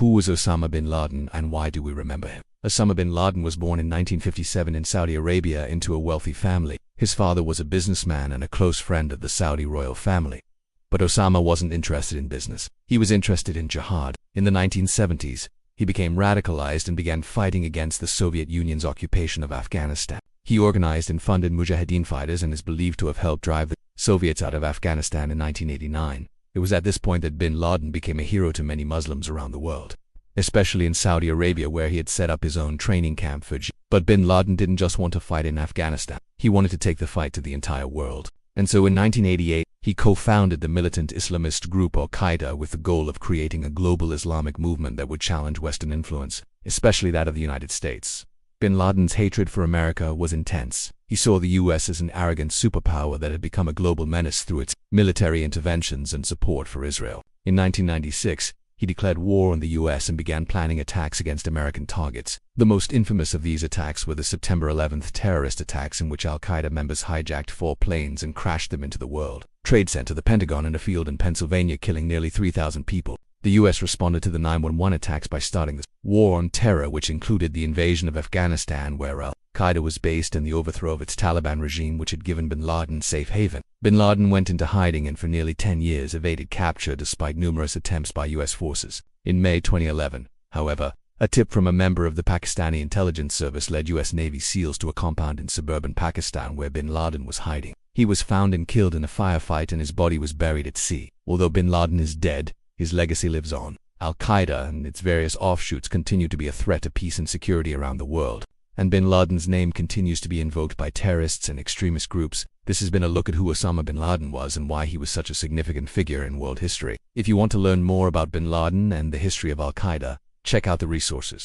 who was Osama bin Laden and why do we remember him? Osama bin Laden was born in 1957 in Saudi Arabia into a wealthy family. His father was a businessman and a close friend of the Saudi royal family. But Osama wasn't interested in business. He was interested in jihad. In the 1970s, he became radicalized and began fighting against the Soviet Union's occupation of Afghanistan. He organized and funded Mujahideen fighters and is believed to have helped drive the Soviets out of Afghanistan in 1989. It was at this point that bin Laden became a hero to many Muslims around the world, especially in Saudi Arabia where he had set up his own training camp for jihad. But bin Laden didn't just want to fight in Afghanistan. He wanted to take the fight to the entire world. And so in 1988, he co-founded the militant Islamist group al-Qaeda with the goal of creating a global Islamic movement that would challenge Western influence, especially that of the United States. Bin Laden's hatred for America was intense. He saw the US as an arrogant superpower that had become a global menace through its military interventions and support for Israel. In 1996, he declared war on the US and began planning attacks against American targets. The most infamous of these attacks were the September 11th terrorist attacks in which al-Qaeda members hijacked 4 planes and crashed them into the World Trade Center, the Pentagon, and a field in Pennsylvania, killing nearly 3,000 people. The US responded to the 9/11 attacks by starting the war on terror, which included the invasion of Afghanistan, where al-Qaeda was based, and the overthrow of its Taliban regime, which had given bin Laden safe haven. Bin Laden went into hiding and for nearly 10 years evaded capture despite numerous attempts by US forces. In May 2011, however, a tip from a member of the Pakistani intelligence service led US Navy SEALs to a compound in suburban Pakistan where bin Laden was hiding. He was found and killed in a firefight and his body was buried at sea. Although bin Laden is dead, his legacy lives on. Al-Qaeda and its various offshoots continue to be a threat to peace and security around the world, and bin Laden's name continues to be invoked by terrorists and extremist groups. This has been a look at who Osama bin Laden was and why he was such a significant figure in world history. If you want to learn more about bin Laden and the history of Al-Qaeda, check out the resources.